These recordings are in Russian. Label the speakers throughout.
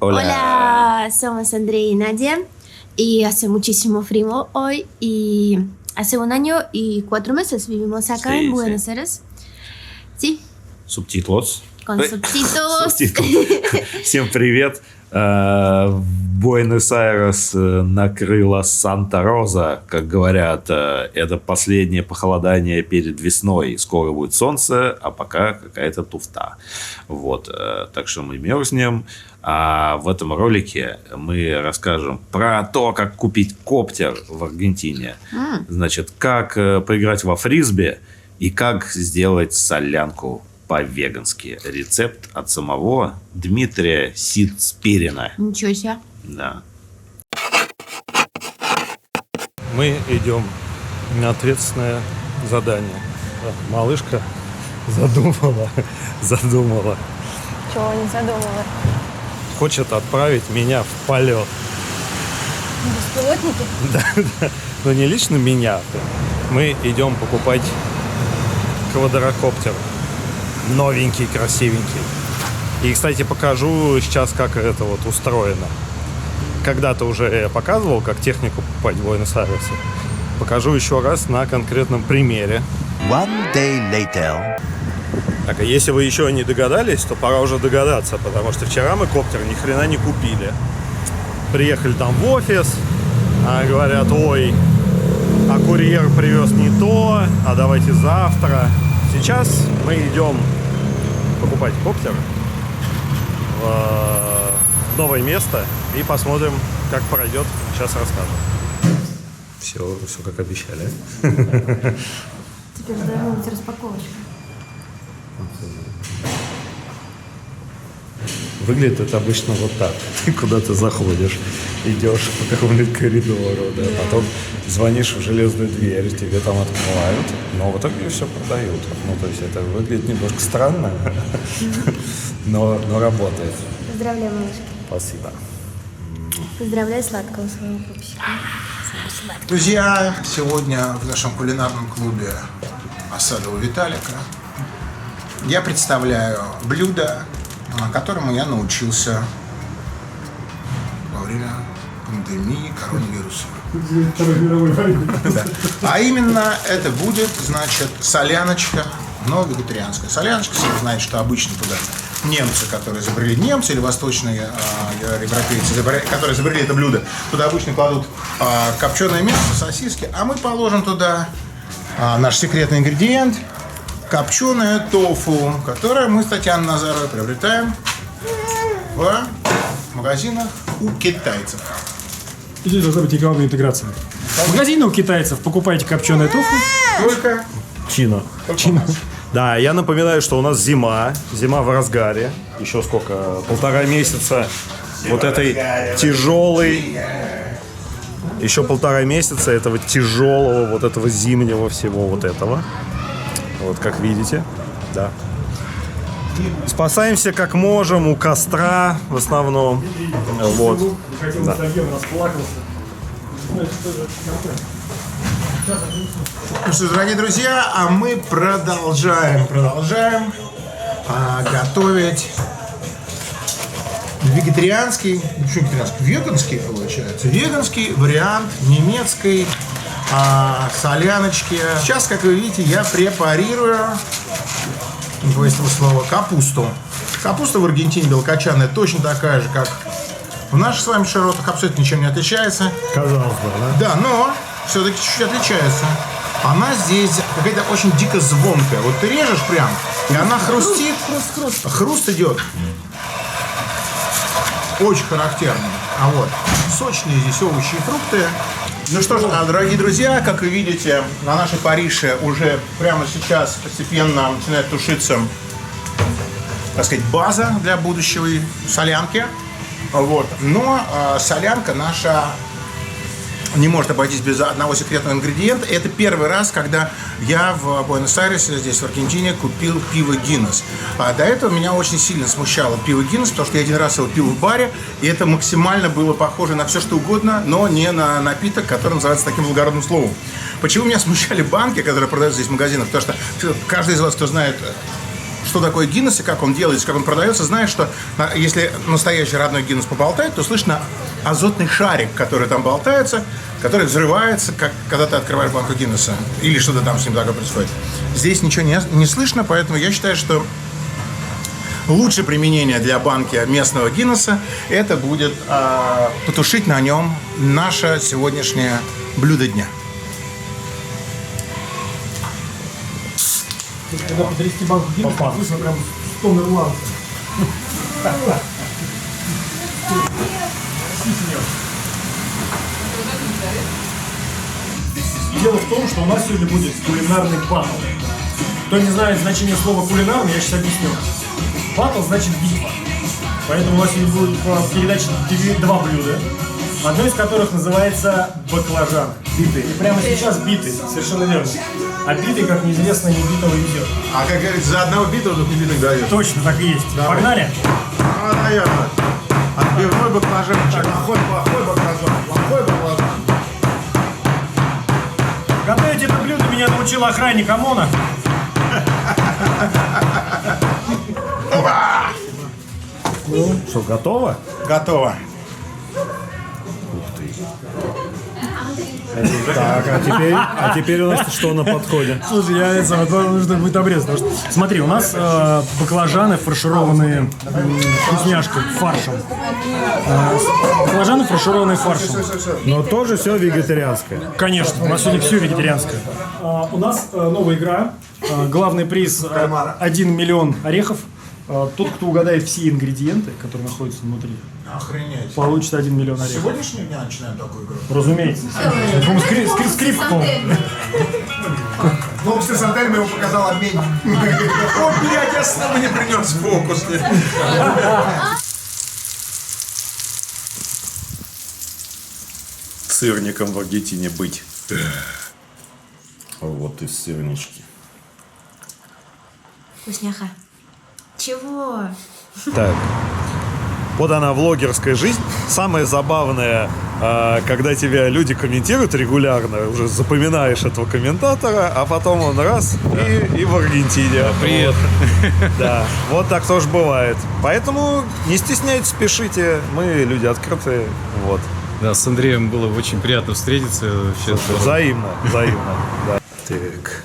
Speaker 1: Hola, somos André y Nadia y hace muchísimo frío hoy y hace 1 año y 4 meses vivimos acá en Buenos Aires. Sí.
Speaker 2: Субтитлос.
Speaker 1: Con subtítulos.
Speaker 2: Всем привет. Буэнос-Айрес накрыла Санта-Роза, как говорят. Это последнее похолодание перед весной. Скоро будет солнце, а пока какая-то туфта. Вот. Так что мы мерзнем. А в этом ролике мы расскажем про то, как купить коптер в Аргентине. Значит, как поиграть во фрисби и как сделать солянку по-вегански. Рецепт от самого Дмитрия Сицперина.
Speaker 1: Ничего себе.
Speaker 2: Да.
Speaker 3: Мы идем на ответственное задание. Малышка задумала.
Speaker 1: Чего не задумала?
Speaker 3: Хочет отправить меня в полет.
Speaker 1: Беспилотники?
Speaker 3: Да. Но не лично меня. Мы идем покупать квадрокоптер. Новенький, красивенький. И, кстати, покажу сейчас, как это вот устроено. Когда-то уже я показывал, как технику покупать в Буэнос-Айресе. Покажу еще раз на конкретном примере.
Speaker 4: One day later.
Speaker 3: Так, а если вы еще не догадались, то пора уже догадаться, потому что вчера мы коптер ни хрена не купили. Приехали там в офис, говорят, ой, а курьер привез не то, а давайте завтра. Сейчас мы идем покупать коптер в новое место и посмотрим, как пройдет. Сейчас расскажем. Все как обещали.
Speaker 1: Теперь должна быть распаковочка.
Speaker 3: Выглядит это обычно вот так. Ты куда-то заходишь, идешь по какому-нибудь коридору, да, потом звонишь в железную дверь, тебе там открывают, но в итоге все продают. Ну, то есть это выглядит немножко странно, но работает.
Speaker 1: Поздравляю, малышки.
Speaker 3: Спасибо.
Speaker 1: Поздравляю сладкого своего пупсика.
Speaker 5: Друзья, сегодня в нашем кулинарном клубе Осадова Виталика я представляю блюдо, которому я научился во время пандемии коронавируса. Да. А именно это будет, значит, соляночка, но вегетарианская. Соляночка, все знают, что обычно туда немцы, которые изобрели немцы, или восточные европейцы, которые изобрели это блюдо, туда обычно кладут копченое мясо, сосиски, а мы положим туда наш секретный ингредиент – копченое тофу, которое мы с Татьяной Назаровой приобретаем в магазинах у китайцев.
Speaker 6: Здесь должна быть и главная интеграция. В магазине у китайцев покупаете копченое тофу.
Speaker 5: Только
Speaker 3: Чина. Да, я напоминаю, что у нас зима в разгаре. Еще сколько? 1,5 месяца вот этой тяжелой. Еще 1,5 месяца этого тяжелого, вот этого зимнего всего вот этого. Вот как видите, да. Спасаемся как можем у костра в основном. Вот. Да.
Speaker 5: Ну что ж, дорогие друзья, а мы продолжаем готовить вегетарианский, веганский получается, веганский вариант немецкой соляночки. Сейчас, как вы видите, я препарирую, не боюсь этого слова, капусту. Капуста в Аргентине белокочанная точно такая же, как в наших с вами широтах, абсолютно ничем не отличается.
Speaker 3: Казалось бы, да?
Speaker 5: Да, но все-таки чуть-чуть отличается. Она здесь какая-то очень дико звонкая. Вот ты режешь прям, и она хрустит. Хруст идет. Очень характерный. А вот сочные здесь овощи и фрукты. Ну что ж, дорогие друзья, как вы видите, на нашей Париже уже прямо сейчас постепенно начинает тушиться, так сказать, база для будущей солянки. Вот. Но солянка наша не может обойтись без одного секретного ингредиента. Это первый раз, когда я в Буэнос-Айресе, здесь в Аргентине, купил пиво Гиннес. А до этого меня очень сильно смущало пиво Гиннес, потому что я один раз его пил в баре, и это максимально было похоже на все, что угодно, но не на напиток, который называется таким благородным словом. Почему меня смущали банки, которые продаются здесь в магазинах? Потому что каждый из вас, кто знает что такое Гиннес и как он делается, как он продается, знаешь, что если настоящий родной Гиннес поболтает, то слышно азотный шарик, который там болтается, который взрывается, как когда ты открываешь банку Гиннеса. Или что-то там с ним такое происходит. Здесь ничего не слышно, поэтому я считаю, что лучшее применение для банки местного Гиннеса это будет потушить на нем наше сегодняшнее блюдо дня.
Speaker 6: Когда потрясти банку Гиннесса, слышно прям стон ирландца. Дело в том, что у нас сегодня будет кулинарный батл. Кто не знает значение слова кулинарный, я сейчас объясню. Батл значит битва. Поэтому у нас сегодня будет в передаче два блюда. Одно из которых называется баклажан. Битый. И прямо сейчас битый, совершенно верно. А битый, как неизвестно, не битого идет.
Speaker 5: А как говорится, за одного битого тут не битых дает.
Speaker 6: Точно так и есть.
Speaker 5: Давай.
Speaker 6: Погнали?
Speaker 5: Наверное. Отбивной баклажанчик. Плохой баклажан. Плохой баклажан.
Speaker 6: Готовить это блюдо меня научил охранник ОМОНа.
Speaker 3: Ну, что, готово?
Speaker 5: Готово.
Speaker 3: Так, а теперь у нас что на подходе?
Speaker 6: Слушай, нужно будет обрезать. Потому что, смотри, у нас баклажаны фаршированные вкусняшкой, фаршем. Баклажаны фаршированные фаршем.
Speaker 3: Но тоже все вегетарианское.
Speaker 6: Конечно, у нас сегодня все вегетарианское. У нас новая игра. Главный приз 1 миллион орехов. Тот, кто угадает все ингредиенты, которые находятся внутри,
Speaker 5: Охренеть.
Speaker 6: получит 1 миллион орехов.
Speaker 5: Сегодняшнего дня начинаем такую игру?
Speaker 6: Разумеется. Скрипт.
Speaker 5: Ну, с Антелем его показал обменник. О, блядь, я снова не принес фокус.
Speaker 3: Сырником в Аргентине быть. Вот и сырнички.
Speaker 1: Вкусняха. Чего?
Speaker 3: Так. Вот она, влогерская жизнь. Самое забавное, когда тебя люди комментируют регулярно, уже запоминаешь этого комментатора, а потом он раз и в Аргентине.
Speaker 7: Привет.
Speaker 3: Да, вот так тоже бывает. Поэтому не стесняйтесь, пишите. Мы люди открытые. Вот.
Speaker 7: Да, с Андреем было очень приятно встретиться. Вообще,
Speaker 3: Взаимно. Да. Так.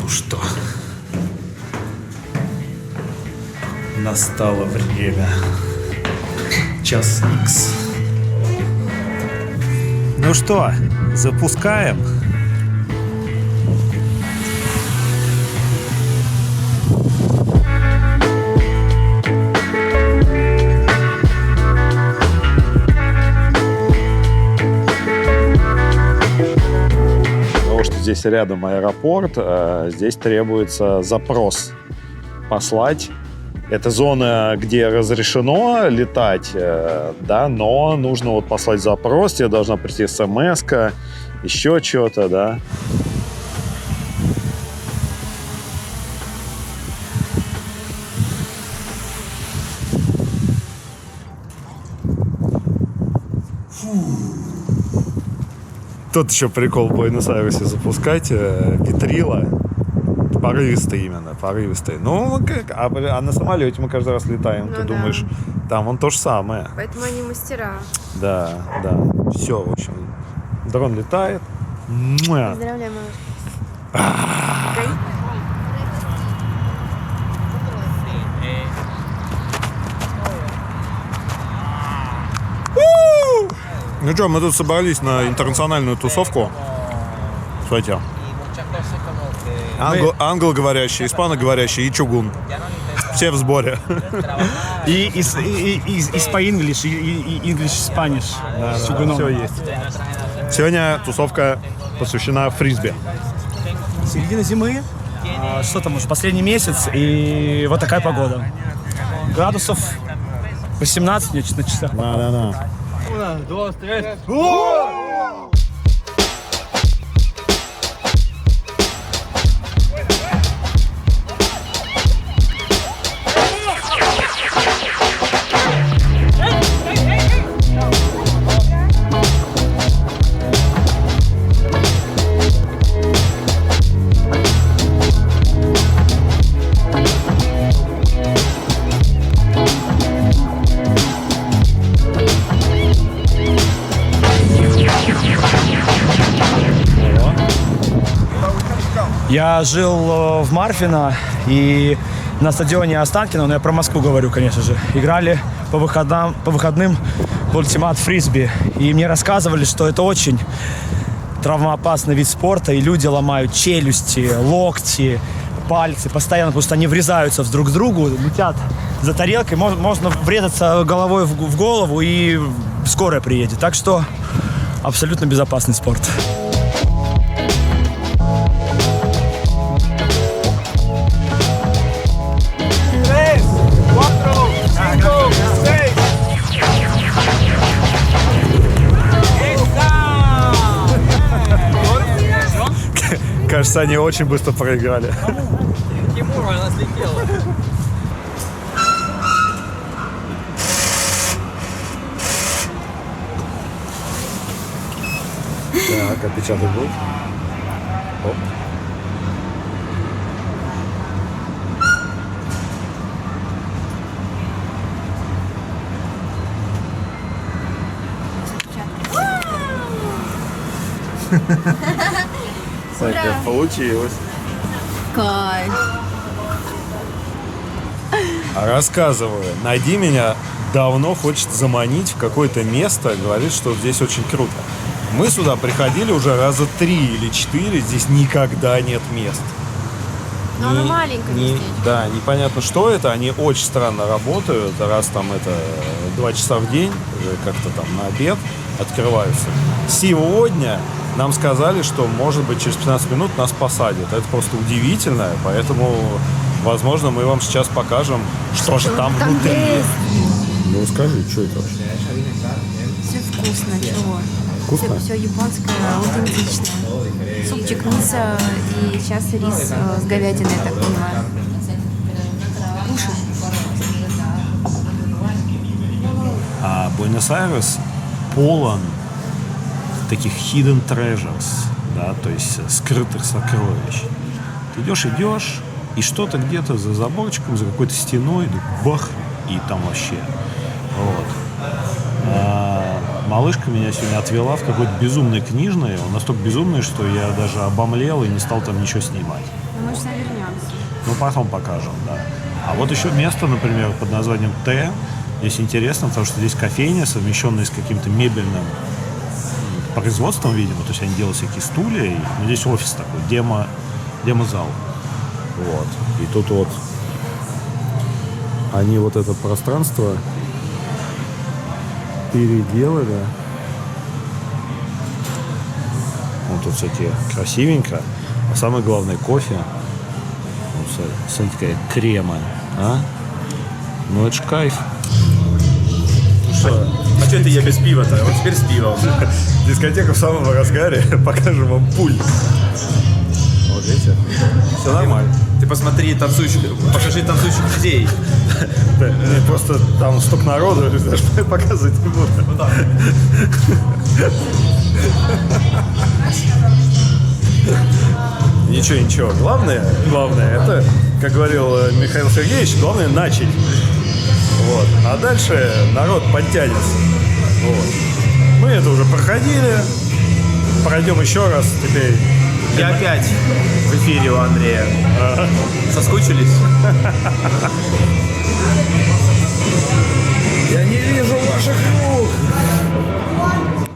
Speaker 3: Ну что? Настало время. Час Икс. Ну что, запускаем? Потому что здесь рядом аэропорт, здесь требуется запрос послать. Это зона, где разрешено летать, да, но нужно вот послать запрос, тебе должна прийти смс-ка, еще что-то, да. Тут еще прикол в Буэнос-Айресе запускать, ветрила. Порывистый именно, порывистый. Ну, а на самолете мы каждый раз летаем,
Speaker 8: Ну
Speaker 3: ты
Speaker 8: да.
Speaker 3: думаешь, там он то же самое.
Speaker 8: Поэтому они мастера.
Speaker 3: Да. Все, в общем. Дрон летает. Муа.
Speaker 8: Поздравляю, малыш.
Speaker 3: Ну что, мы тут собрались на интернациональную тусовку. Смотрите. Англоговорящий, испаноговорящий и чугун. Все в сборе.
Speaker 9: И по-инглиш, и English-Spanish. С чугуном.
Speaker 3: Все есть. Сегодня тусовка посвящена фрисби.
Speaker 9: Середина зимы, что там уже, последний месяц, и вот такая погода. Градусов 18 мне на часах.
Speaker 3: Да.
Speaker 9: Я жил в Марфино, и на стадионе Останкино, но я про Москву говорю, конечно же, играли по выходным в ультимат фрисби. И мне рассказывали, что это очень травмоопасный вид спорта, и люди ломают челюсти, локти, пальцы постоянно, потому что они врезаются друг к другу, летят за тарелкой, можно врезаться головой в голову, и скорая приедет. Так что абсолютно безопасный спорт.
Speaker 3: Кажется, они очень быстро проиграли.
Speaker 7: Тимур, она слетела.
Speaker 3: Так, отпечаток будет. Оп. Санька, получилось.
Speaker 1: Кайф.
Speaker 3: Рассказываю. Найди меня давно хочет заманить в какое-то место, говорит, что здесь очень круто. Мы сюда приходили уже раза 3 или 4, здесь никогда нет мест.
Speaker 1: Но оно маленькое местечко.
Speaker 3: Да, непонятно, что это. Они очень странно работают. Раз там это 2 часа в день, как-то там на обед открываются. Сегодня нам сказали, что, может быть, через 15 минут нас посадят. Это просто удивительно, поэтому, возможно, мы вам сейчас покажем, что же там внутри.
Speaker 1: Есть?
Speaker 3: Ну, скажи, что это вообще?
Speaker 1: Все вкусно, чего?
Speaker 3: Вкусно?
Speaker 1: Все японское, аутентичное. Супчик мисо и сейчас рис с говядиной, я так понимаю. Кушай.
Speaker 3: А Буэнос-Айрес полон таких hidden treasures, да, то есть скрытых сокровищ. Ты идешь, и что-то где-то за заборчиком, за какой-то стеной, бах, и там вообще. Вот. Малышка меня сегодня отвела в какой-то безумный книжный. Он настолько безумный, что я даже обомлел и не стал там ничего снимать.
Speaker 1: Ну, мы сейчас вернемся.
Speaker 3: Ну, потом покажем, да. А вот еще место, например, под названием Т. Здесь интересно, потому что здесь кофейня, совмещенная с каким-то мебельным производством, видимо. То есть они делают всякие стулья. Ну, здесь офис такой, демо-зал. Вот. И тут вот они вот это пространство переделали. Вот тут всякие красивенько. А самое главное, кофе. Вот, смотрите, какая крема. А? Ну, это ж кайф. Ну что?
Speaker 9: А что это я без пива-то? Вот теперь с пивом.
Speaker 3: Дискотека в самом разгаре. Покажем вам пульт. Вот видите? Все нормально.
Speaker 9: Ты посмотри танцующих, покажи танцующих людей.
Speaker 3: Просто там столько народу, даже показывать не буду. Ничего. Главное, это, как говорил Михаил Сергеевич, главное начать. Вот. А дальше народ подтянется. Вот. Мы это уже проходили. Пройдем еще раз теперь.
Speaker 9: Я опять в эфире у Андрея. Соскучились?
Speaker 3: Я не вижу ваших рук.